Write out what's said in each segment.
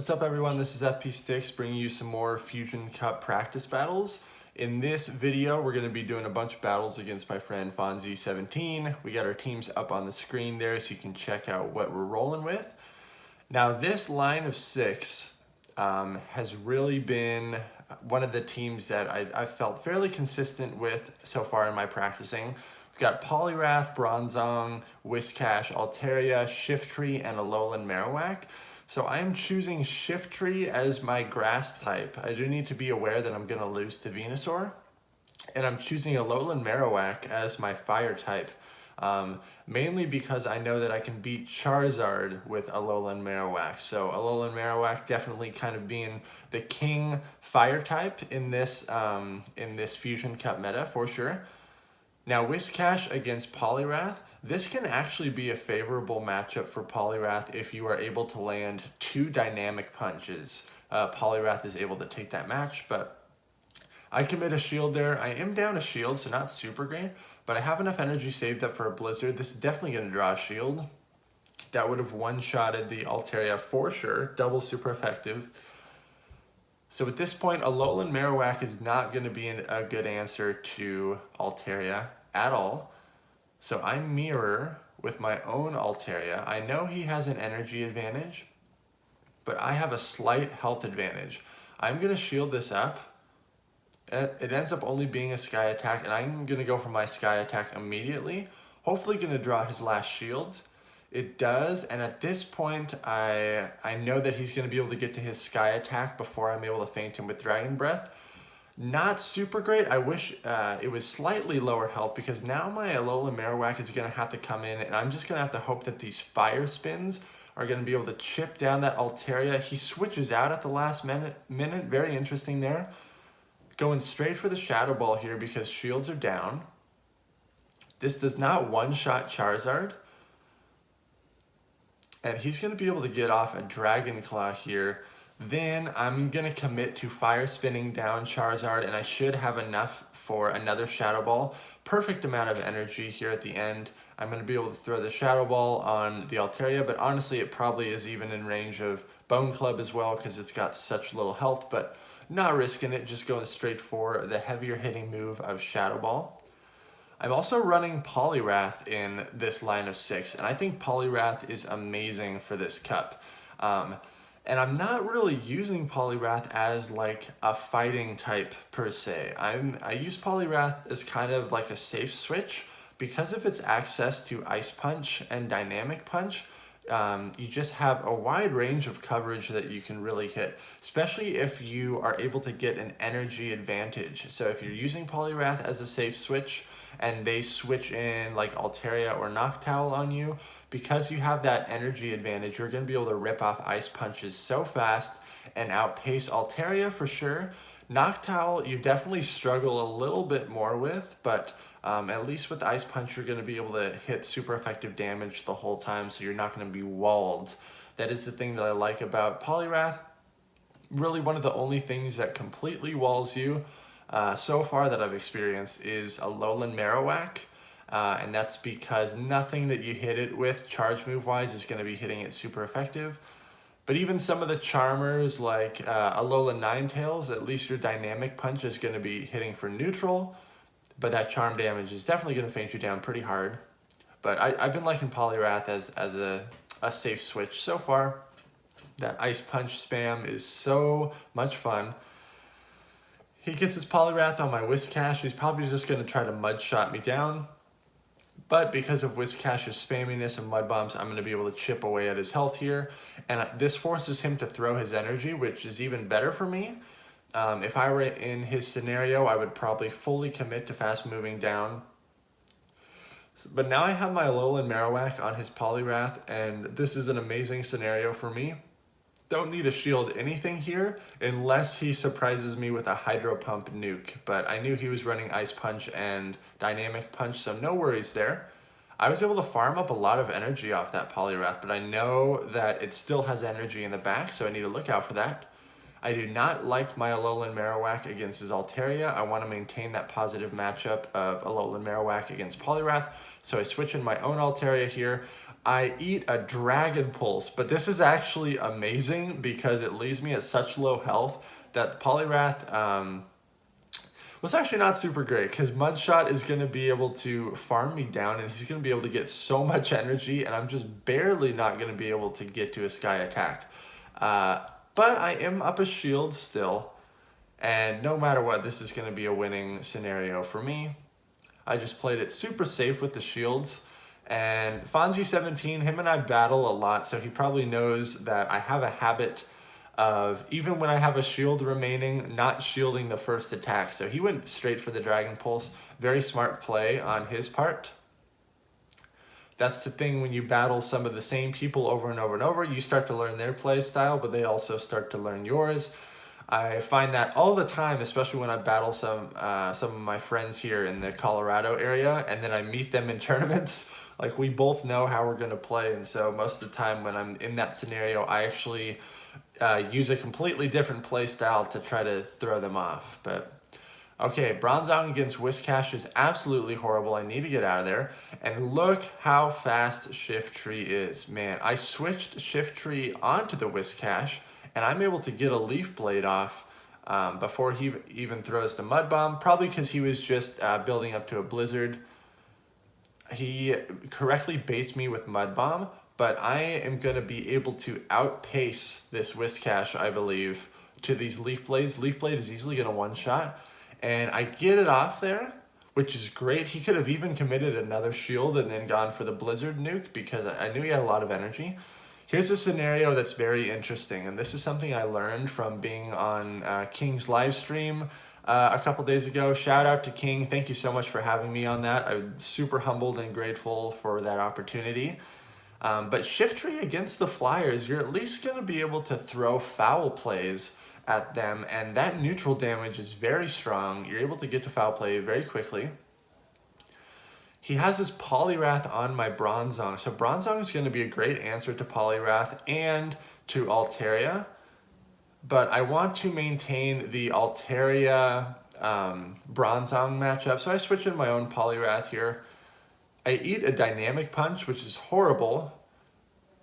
What's up everyone, this is FP Sticks bringing you some more Fusion Cup practice battles. In this video, we're going to be doing a bunch of battles against my friend Fonzie17. We got our teams up on the screen there so you can check out what we're rolling with. Now this line of six has really been one of the teams that I've felt fairly consistent with so far in my practicing. We've got Poliwrath, Bronzong, Whiscash, Altaria, Shiftry, and Alolan Marowak. So I'm choosing Shiftry as my grass type. I do need to be aware that I'm going to lose to Venusaur. And I'm choosing Alolan Marowak as my fire type. Mainly because I know that I can beat Charizard with Alolan Marowak. So Alolan Marowak definitely kind of being the king fire type in this Fusion Cup meta for sure. Now Whiscash against Poliwrath. This can actually be a favorable matchup for Poliwrath if you are able to land two dynamic punches. Poliwrath is able to take that match, but I commit a shield there. I am down a shield, so not super great, but I have enough energy saved up for a Blizzard. This is definitely going to draw a shield. That would have one-shotted the Altaria for sure. Double super effective. So at this point, Alolan Marowak is not going to be a good answer to Altaria at all. So I mirror with my own Altaria. I know he has an energy advantage, but I have a slight health advantage. I'm going to shield this up. And it ends up only being a Sky Attack, and I'm going to go for my Sky Attack immediately. Hopefully going to draw his last shield. It does, and at this point, I know that he's going to be able to get to his Sky Attack before I'm able to feint him with Dragon Breath. Not super great. I wish it was slightly lower health, because now my Alolan Marowak is going to have to come in, and I'm just going to have to hope that these Fire Spins are going to be able to chip down that Altaria. He switches out at the last minute. Very interesting there. Going straight for the Shadow Ball here because shields are down. This does not one-shot Charizard. And he's going to be able to get off a Dragon Claw here. Then I'm going to commit to Fire Spinning down Charizard, and I should have enough for another Shadow Ball. Perfect amount of energy here at the end. I'm going to be able to throw the Shadow Ball on the Altaria, but honestly it probably is even in range of Bone Club as well because it's got such little health, but not risking it, just going straight for the heavier hitting move of Shadow Ball. I'm also running Poliwrath in this line of six, and I think Poliwrath is amazing for this cup. And I'm not really using Poliwrath as like a fighting type per se. I use Poliwrath as kind of like a safe switch because of its access to Ice Punch and Dynamic Punch. You just have a wide range of coverage that you can really hit, especially if you are able to get an energy advantage. So if you're using Poliwrath as a safe switch and they switch in like Altaria or Noctowl on you, because you have that energy advantage, you're going to be able to rip off Ice Punches so fast and outpace Altaria for sure. Noctowl, you definitely struggle a little bit more with, but at least with Ice Punch, you're going to be able to hit super effective damage the whole time, so you're not going to be walled. That is the thing that I like about Poliwrath. Really one of the only things that completely walls you so far that I've experienced is Alolan Marowak. And that's because nothing that you hit it with charge move wise is going to be hitting it super effective. But even some of the Charmers like Alolan Ninetales, at least your Dynamic Punch is going to be hitting for neutral. But that charm damage is definitely going to feint you down pretty hard. But I've been liking Poliwrath as a safe switch so far. That Ice Punch spam is so much fun. He gets his Poliwrath on my Whiscash. He's probably just going to try to Mud Shot me down. But because of Whiscash's spamminess and Mud Bombs, I'm going to be able to chip away at his health here. And this forces him to throw his energy, which is even better for me. If I were in his scenario, I would probably fully commit to fast moving down. But now I have my Alolan Marowak on his Poliwrath, and this is an amazing scenario for me. Don't need to shield anything here unless he surprises me with a Hydro Pump nuke. But I knew he was running Ice Punch and Dynamic Punch, so no worries there. I was able to farm up a lot of energy off that Poliwrath, but I know that it still has energy in the back, so I need to look out for that. I do not like my Alolan Marowak against his Altaria. I want to maintain that positive matchup of Alolan Marowak against Poliwrath, so I switch in my own Altaria here. I eat a Dragon Pulse, but this is actually amazing because it leaves me at such low health that the Poliwrath was actually not super great, because Mudshot is going to be able to farm me down and he's going to be able to get so much energy, and I'm just barely not going to be able to get to a Sky Attack. But I am up a shield still, and no matter what, this is going to be a winning scenario for me. I just played it super safe with the shields, and Fonzie17, him and I battle a lot, so he probably knows that I have a habit of, even when I have a shield remaining, not shielding the first attack. So he went straight for the Dragon Pulse. Very smart play on his part. That's the thing, when you battle some of the same people over and over and over, you start to learn their play style, but they also start to learn yours. I find that all the time, especially when I battle some of my friends here in the Colorado area, and then I meet them in tournaments. Like, we both know how we're going to play, and so most of the time when I'm in that scenario, I actually use a completely different play style to try to throw them off. But okay, Bronzong against Whiscash is absolutely horrible. I need to get out of there. And look how fast Shiftry is. Man, I switched Shiftry onto the Whiscash, and I'm able to get a Leaf Blade off before he even throws the Mud Bomb, probably because he was just building up to a Blizzard. He correctly based me with Mud Bomb, but I am going to be able to outpace this Whiscash, I believe, to these Leaf Blades. Leaf Blade is easily going to one-shot, and I get it off there, which is great. He could have even committed another shield and then gone for the Blizzard nuke, because I knew he had a lot of energy. Here's a scenario that's very interesting, and this is something I learned from being on King's live stream a couple days ago. Shout out to King. Thank you so much for having me on that. I'm super humbled and grateful for that opportunity. But Shiftry against the Flyers, you're at least going to be able to throw foul plays at them, and that neutral damage is very strong. You're able to get to foul play very quickly. He has his Poliwrath on my Bronzong, so Bronzong is going to be a great answer to Poliwrath and to Altaria, but I want to maintain the Altaria Bronzong matchup, so I switch in my own Poliwrath here. I eat a Dynamic Punch, which is horrible.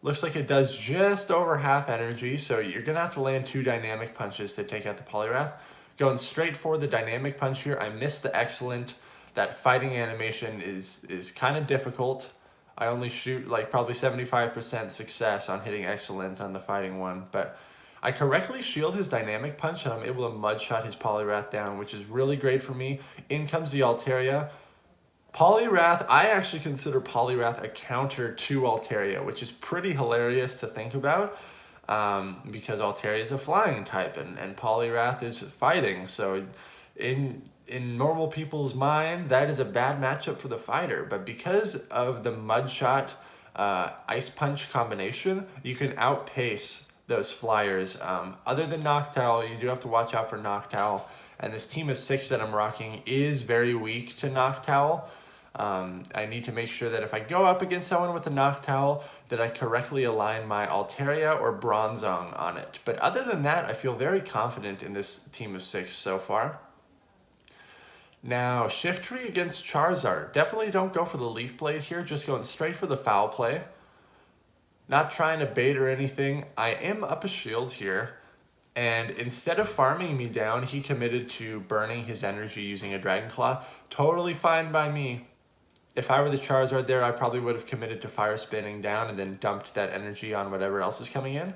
Looks like it does just over half energy, so you're going to have to land 2 Dynamic Punches to take out the Poliwrath. Going straight for the Dynamic Punch here. I missed the Excellent. That fighting animation is kind of difficult. I only shoot like probably 75% success on hitting Excellent on the fighting one, but I correctly shield his Dynamic Punch, and I'm able to Mudshot his Poliwrath down, which is really great for me. In comes the Altaria. Poliwrath, I actually consider Poliwrath a counter to Altaria, which is pretty hilarious to think about, because Altaria is a flying type and Poliwrath is fighting. So in normal people's mind, that is a bad matchup for the fighter. But because of the Mudshot Ice Punch combination, you can outpace those Flyers. Other than Noctowl, you do have to watch out for Noctowl. And this team of 6 that I'm rocking is very weak to Noctowl. I need to make sure that if I go up against someone with a Noctowl, that I correctly align my Altaria or Bronzong on it. But other than that, I feel very confident in this team of 6 so far. Now, Shiftry against Charizard. Definitely don't go for the Leaf Blade here, just going straight for the foul play. Not trying to bait or anything. I am up a shield here, and instead of farming me down, he committed to burning his energy using a Dragon Claw. Totally fine by me. If I were the Charizard there, I probably would have committed to Fire Spinning down and then dumped that energy on whatever else is coming in.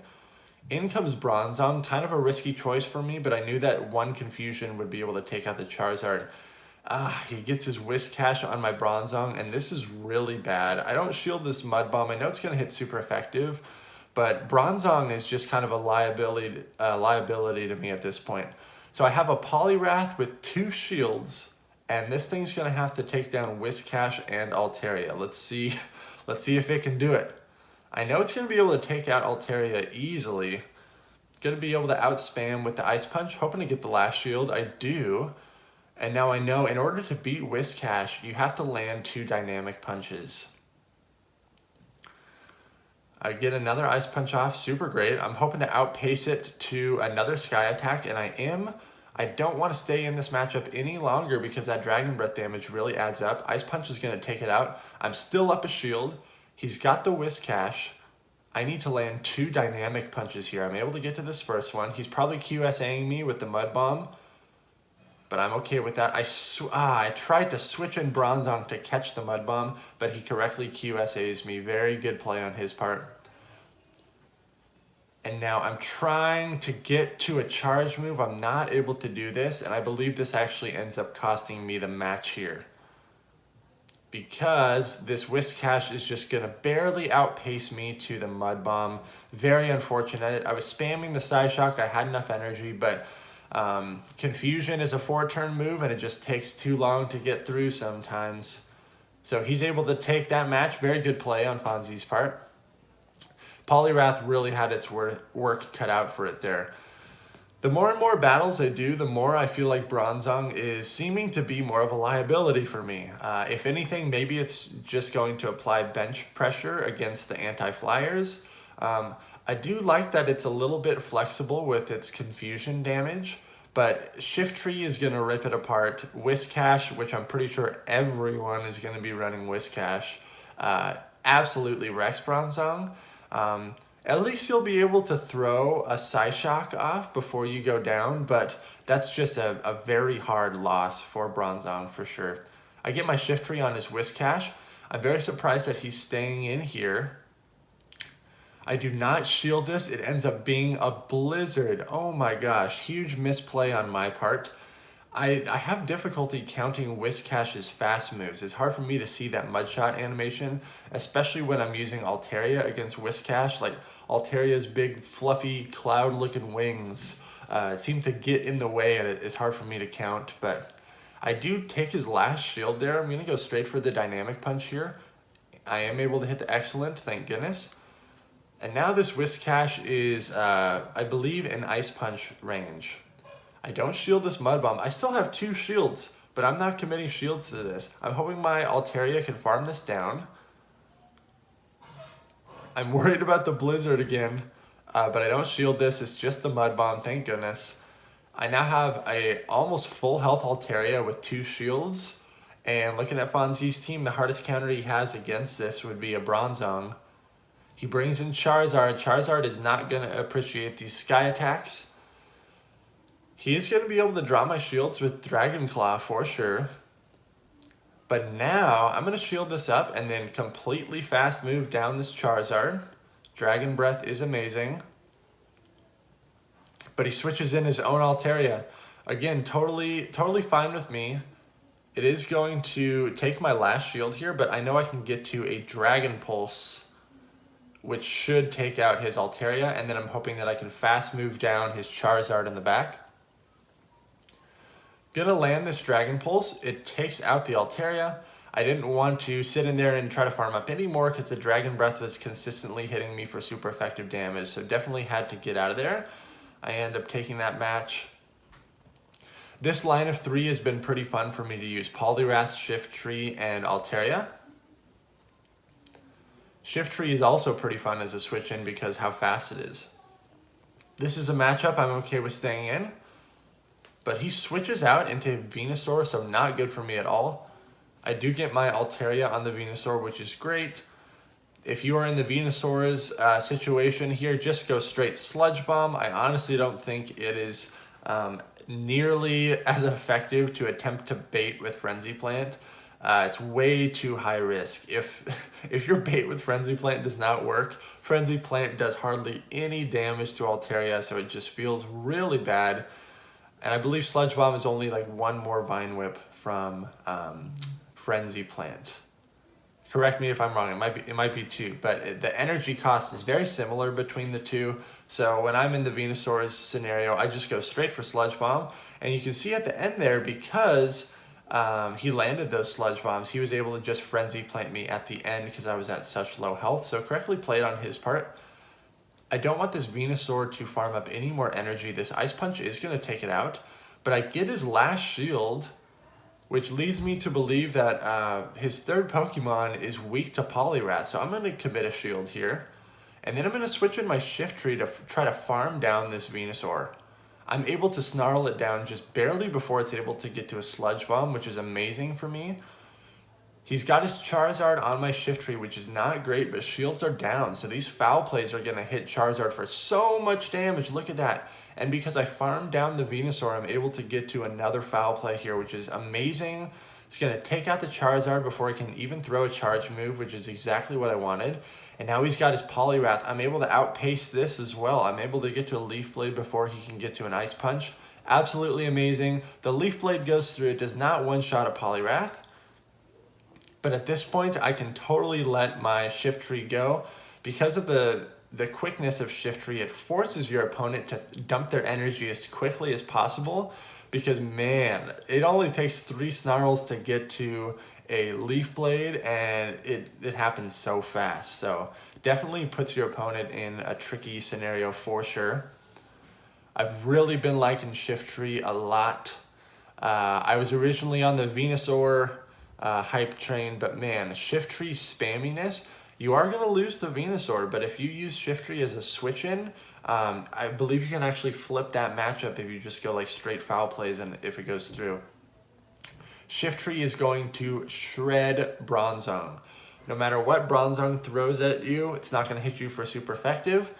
In comes Bronzong, kind of a risky choice for me, but I knew that one Confusion would be able to take out the Charizard. He gets his Whiscash on my Bronzong, and this is really bad. I don't shield this Mud Bomb. I know it's going to hit super effective, but Bronzong is just kind of a liability to me at this point. So I have a Poliwrath with 2 shields, and this thing's going to have to take down Whiscash and Altaria. Let's see if it can do it. I know it's going to be able to take out Altaria easily. Going to be able to outspam with the Ice Punch, hoping to get the last shield. I do. And now I know in order to beat Whiscash, you have to land 2 Dynamic Punches. I get another Ice Punch off, super great. I'm hoping to outpace it to another Sky Attack, and I am. I don't want to stay in this matchup any longer because that Dragon Breath damage really adds up. Ice Punch is going to take it out. I'm still up a shield. He's got the Whiscash. I need to land 2 dynamic punches here. I'm able to get to this first one. He's probably QSAing me with the Mud Bomb, but I'm okay with that. I tried to switch in Bronzong to catch the Mud Bomb, but he correctly QSAs me. Very good play on his part. And now I'm trying to get to a charge move. I'm not able to do this, and I believe this actually ends up costing me the match here, because this Whiscash is just gonna barely outpace me to the Mud Bomb. Very unfortunate. I was spamming the Psyshock. I had enough energy, but Confusion is a 4-turn move, and it just takes too long to get through sometimes. So he's able to take that match. Very good play on Fonzie's part. Poliwrath really had its work cut out for it there. The more and more battles I do, the more I feel like Bronzong is seeming to be more of a liability for me. If anything, maybe it's just going to apply bench pressure against the anti-flyers. I do like that it's a little bit flexible with its confusion damage, but Shiftry is going to rip it apart. Whiscash, which I'm pretty sure everyone is going to be running Whiscash, absolutely wrecks Bronzong. At least you'll be able to throw a Psyshock off before you go down, but that's just a very hard loss for Bronzong for sure. I get my Shiftry on his Whiscash. I'm very surprised that he's staying in here. I do not shield this. It ends up being a Blizzard. Oh my gosh, huge misplay on my part. I have difficulty counting Whiscash's fast moves. It's hard for me to see that Mudshot animation, especially when I'm using Altaria against Whiscash. Like, Altaria's big, fluffy, cloud-looking wings seem to get in the way, and it's hard for me to count. But I do take his last shield there. I'm going to go straight for the Dynamic Punch here. I am able to hit the Excellent, thank goodness. And now this Whiscash is, I believe, in Ice Punch range. I don't shield this Mud Bomb. I still have 2 shields, but I'm not committing shields to this. I'm hoping my Altaria can farm this down. I'm worried about the Blizzard again, but I don't shield this. It's just the Mud Bomb, thank goodness. I now have a almost full health Altaria with 2 shields. And looking at Fonzie's team, the hardest counter he has against this would be a Bronzong. He brings in Charizard. Charizard is not going to appreciate these Sky Attacks. He is going to be able to draw my shields with Dragon Claw for sure. But now I'm going to shield this up and then completely fast move down this Charizard. Dragon Breath is amazing. But he switches in his own Altaria. Again, totally fine with me. It is going to take my last shield here, but I know I can get to a Dragon Pulse, which should take out his Altaria, and then I'm hoping that I can fast move down his Charizard in the back. Gonna land this Dragon Pulse. It takes out the Altaria. I didn't want to sit in there and try to farm up anymore because the Dragon Breath was consistently hitting me for super effective damage, so definitely had to get out of there. I end up taking that match. This line of 3 has been pretty fun for me to use. Poliwrath, Shiftry, and Altaria. Shiftry is also pretty fun as a switch in because how fast it is. This is a matchup I'm okay with staying in, but he switches out into Venusaur, so not good for me at all. I do get my Altaria on the Venusaur, which is great. If you are in the Venusaur's situation here, just go straight Sludge Bomb. I honestly don't think it is nearly as effective to attempt to bait with Frenzy Plant. It's way too high risk. If your bait with Frenzy Plant does not work, Frenzy Plant does hardly any damage to Altaria, so it just feels really bad. And I believe Sludge Bomb is only like 1 more Vine Whip from Frenzy Plant. Correct me if I'm wrong, it might be 2, but the energy cost is very similar between the 2. So when I'm in the Venusaur's scenario, I just go straight for Sludge Bomb. And you can see at the end there, because he landed those Sludge Bombs, he was able to just Frenzy Plant me at the end because I was at such low health. So correctly played on his part. I don't want this Venusaur to farm up any more energy. This Ice Punch is going to take it out, but I get his last shield, which leads me to believe that his 3rd Pokemon is weak to Poliwrath. So I'm going to commit a shield here. And then I'm gonna switch in my shift tree to try to farm down this Venusaur. I'm able to snarl it down just barely before it's able to get to a Sludge Bomb, which is amazing for me. He's got his Charizard on my shift tree, which is not great, but shields are down. So these foul plays are gonna hit Charizard for so much damage. Look at that. And because I farmed down the Venusaur, I'm able to get to another foul play here, which is amazing. It's gonna take out the Charizard before it can even throw a charge move, which is exactly what I wanted. And now he's got his Poliwrath. I'm able to outpace this as well. I'm able to get to a Leaf Blade before he can get to an Ice Punch. Absolutely amazing. The Leaf Blade goes through. It does not one-shot a Poliwrath. But at this point, I can totally let my shift tree go. Because of the quickness of shift tree, it forces your opponent to dump their energy as quickly as possible. Because man, it only takes 3 snarls to get to a Leaf Blade, and it happens so fast. So definitely puts your opponent in a tricky scenario for sure. I've really been liking shift tree a lot. I was originally on the Venusaur hype train, but man, shift tree spamminess, you are going to lose the Venusaur, but if you use shift tree as a switch in, I believe you can actually flip that matchup if you just go like straight foul plays and if it goes through. Shift tree is going to shred Bronzong. No matter what Bronzong throws at you, it's not going to hit you for super effective.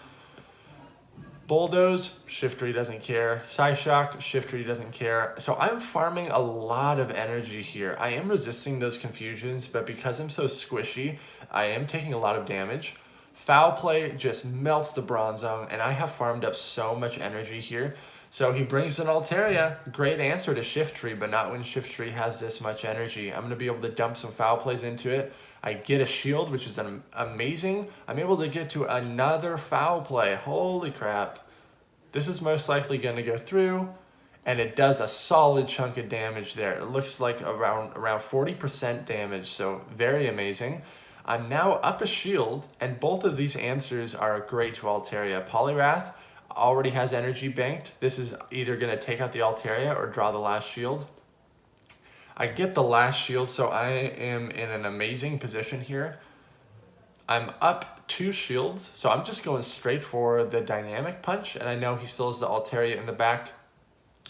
Bulldoze, shift tree doesn't care. Psyshock, shift tree doesn't care. So I'm farming a lot of energy here. I am resisting those confusions, but because I'm so squishy, I am taking a lot of damage. Foul play just melts the Bronzong, and I have farmed up so much energy here. So he brings an Altaria. Great answer to shift tree, but not when shift tree has this much energy. I'm gonna be able to dump some foul plays into it. I get a shield, which is amazing. I'm able to get to another foul play. Holy crap. This is most likely gonna go through, and it does a solid chunk of damage there. It looks like around 40% damage, so very amazing. I'm now up a shield, and both of these answers are great to Altaria. Poliwrath already has energy banked. This is either gonna take out the Altaria or draw the last shield. I get the last shield, so I am in an amazing position here. I'm up 2 shields, so I'm just going straight for the Dynamic Punch, and I know he still has the Altaria in the back.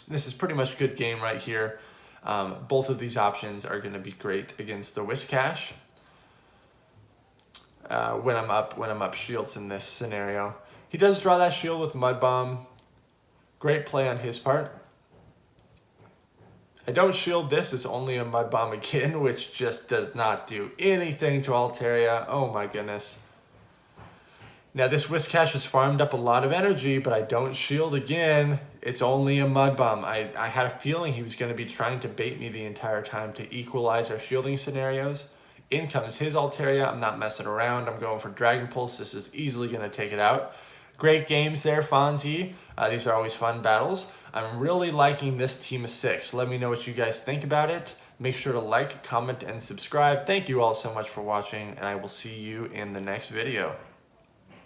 This is pretty much a good game right here. Both of these options are gonna be great against the Whiscash when I'm up shields in this scenario. He does draw that shield with Mud Bomb. Great play on his part. I don't shield this, it's only a Mud Bomb again, which just does not do anything to Altaria. Oh my goodness. Now this Whiscash has farmed up a lot of energy, but I don't shield again. It's only a Mud Bomb. I had a feeling he was going to be trying to bait me the entire time to equalize our shielding scenarios. In comes his Altaria. I'm not messing around. I'm going for Dragon Pulse. This is easily going to take it out. Great games there, Fonzie. These are always fun battles. I'm really liking this team of 6. Let me know what you guys think about it. Make sure to like, comment, and subscribe. Thank you all so much for watching, and I will see you in the next video.